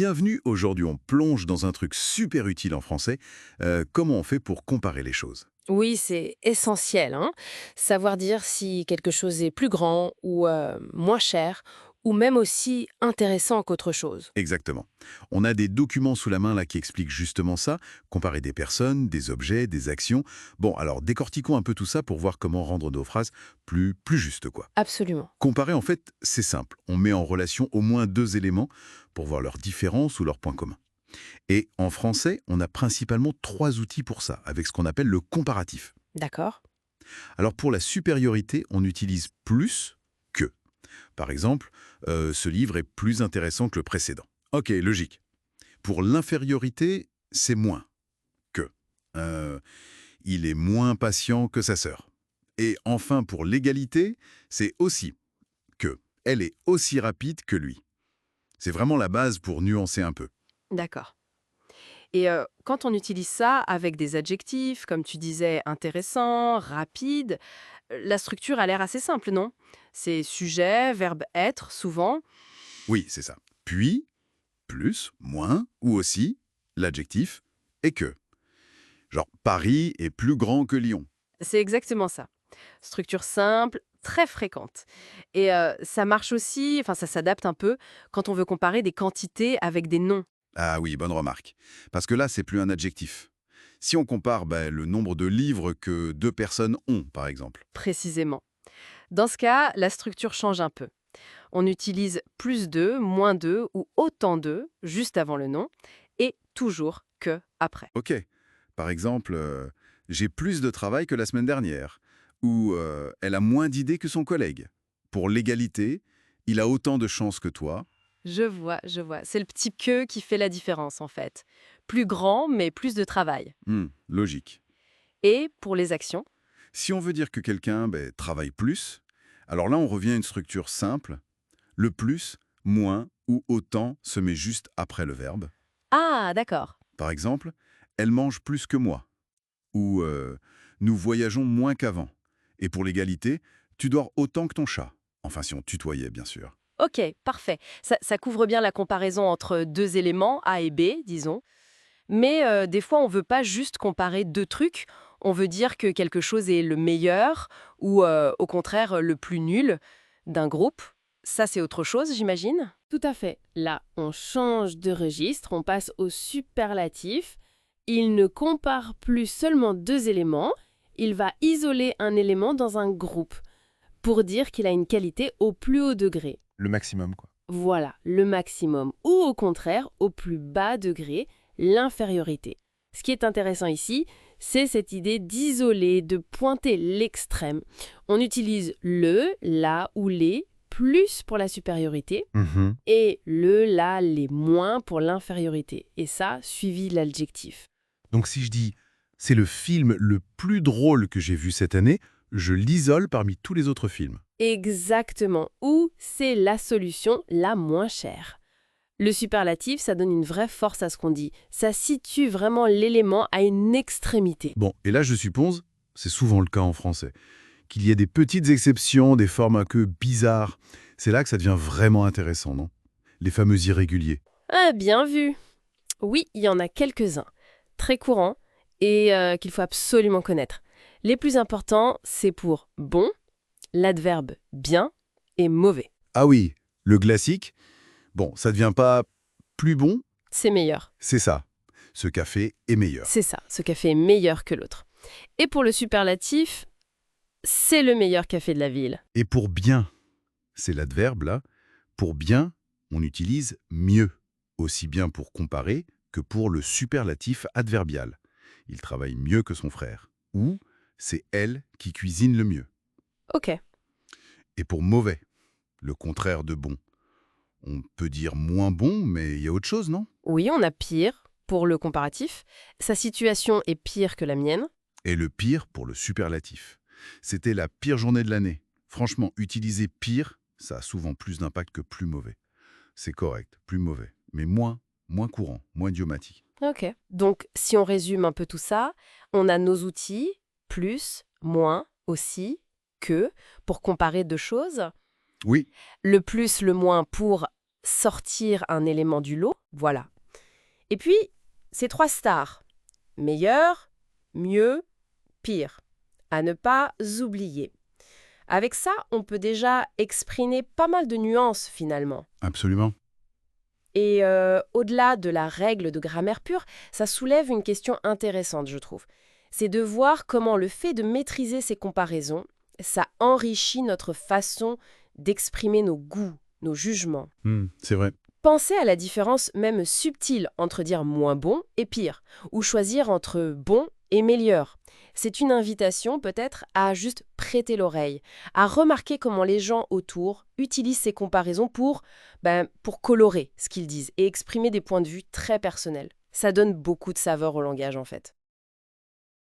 bienvenue. Aujourd'hui, on plonge dans un truc super utile en français. Comment on fait pour comparer les choses? Oui, c'est essentiel, hein. Savoir dire si quelque chose est plus grand ou moins cher, ou même aussi intéressant qu'autre chose. Exactement. On a des documents sous la main là qui expliquent justement ça, comparer des personnes, des objets, des actions. Bon, alors décortiquons un peu tout ça pour voir comment rendre nos phrases plus justes, quoi. Absolument. Comparer, en fait, c'est simple. On met en relation au moins deux éléments pour voir leurs différences ou leurs points communs. Et en français, on a principalement trois outils pour ça, avec ce qu'on appelle le comparatif. D'accord. Alors pour la supériorité, on utilise plus que. Par exemple, ce livre est plus intéressant que le précédent. Ok, logique. Pour l'infériorité, c'est moins que. Euh, il est moins patient que sa sœur. Et enfin, pour l'égalité, c'est aussi que. Elle est aussi rapide que lui. C'est vraiment la base pour nuancer un peu. D'accord. Et quand on utilise ça avec des adjectifs, comme tu disais, intéressant, rapide, la structure a l'air assez simple, non? C'est sujet, verbe être, souvent. Oui, c'est ça. Puis, plus, moins, ou aussi, l'adjectif, et que. Genre, Paris est plus grand que Lyon. C'est exactement ça. Structure simple, très fréquente. Et ça marche aussi, enfin ça s'adapte un peu quand on veut comparer des quantités avec des noms, Ah oui, bonne remarque. Parce que là, c'est plus un adjectif. Si on compare le nombre de livres que deux personnes ont, par exemple. précisément. Dans ce cas, la structure change un peu. On utilise plus de, moins de ou autant de juste avant le nom et toujours que après. Ok. Par exemple, j'ai plus de travail que la semaine dernière. Ou elle a moins d'idées que son collègue. Pour l'égalité, il a autant de chances que toi. Je vois, je vois. C'est le petit que qui fait la différence en fait. Plus grand, mais plus de travail. Logique. Et pour les actions, Si on veut dire que quelqu'un travaille plus, alors là, on revient à une structure simple. Le plus, moins ou autant se met juste après le verbe. ah d'accord. Par exemple, elle mange plus que moi. Ou nous voyageons moins qu'avant. Et pour l'égalité, tu dors autant que ton chat. Enfin, si on tutoyait, bien sûr. Ok, parfait. Ça couvre bien la comparaison entre deux éléments, A et B, disons. Mais des fois, on veut pas juste comparer deux trucs. On veut dire que quelque chose est le meilleur ou au contraire le plus nul d'un groupe. Ça, c'est autre chose, j'imagine. Tout à fait. Là, on change de registre, on passe au superlatif. Il ne compare plus seulement deux éléments, il va isoler un élément dans un groupe pour dire qu'il a une qualité au plus haut degré. Le maximum, quoi. Voilà, le maximum, ou au contraire, au plus bas degré, l'infériorité. Ce qui est intéressant ici, c'est cette idée d'isoler, de pointer l'extrême. On utilise le, la ou les plus pour la supériorité Mhm. et le, la, les moins pour l'infériorité. Et ça, suivi de l'adjectif. Donc si je dis « c'est le film le plus drôle que j'ai vu cette année », je l'isole parmi tous les autres films. Exactement, ou c'est la solution la moins chère. Le superlatif, ça donne une vraie force à ce qu'on dit. Ça situe vraiment l'élément à une extrémité. Bon, et là, je suppose, c'est souvent le cas en français, qu'il y ait des petites exceptions, des formes un peu bizarres. C'est là que ça devient vraiment intéressant, non? Les fameux irréguliers. Ah, bien vu. Oui, il y en a quelques-uns, très courants, et qu'il faut absolument connaître. Les plus importants, c'est pour bon, l'adverbe bien et mauvais. Ah oui, le classique. Bon, ça devient pas plus bon, C'est meilleur. c'est ça. Ce café est meilleur. C'est ça, ce café est meilleur que l'autre. Et pour le superlatif, c'est le meilleur café de la ville. Et pour bien, c'est l'adverbe là. Pour bien, on utilise mieux, aussi bien pour comparer que pour le superlatif adverbial. Il travaille mieux que son frère. Ou c'est elle qui cuisine le mieux. Ok. Et pour mauvais, le contraire de bon. On peut dire moins bon, mais il y a autre chose, non? Oui, on a pire pour le comparatif. Sa situation est pire que la mienne. Et le pire pour le superlatif. C'était la pire journée de l'année. Franchement, utiliser pire, ça a souvent plus d'impact que plus mauvais. C'est correct, plus mauvais, mais moins courant, moins idiomatique. Ok. Donc, si on résume un peu tout ça, on a nos outils, plus, moins, aussi, que, pour comparer deux choses. Oui, Le plus, le moins pour sortir un élément du lot, voilà. Et puis, ces 3 stars. Meilleur, mieux, pire. À ne pas oublier. Avec ça, on peut déjà exprimer pas mal de nuances finalement. Absolument. Et au-delà de la règle de grammaire pure, ça soulève une question intéressante, je trouve. C'est de voir comment le fait de maîtriser ces comparaisons, ça enrichit notre façon d'exprimer nos goûts, nos jugements. C'est vrai. Pensez à la différence même subtile entre dire moins bon et pire, ou choisir entre bon et meilleur. C'est une invitation peut-être à juste prêter l'oreille, à remarquer comment les gens autour utilisent ces comparaisons pour colorer ce qu'ils disent et exprimer des points de vue très personnels. Ça donne beaucoup de saveur au langage en fait.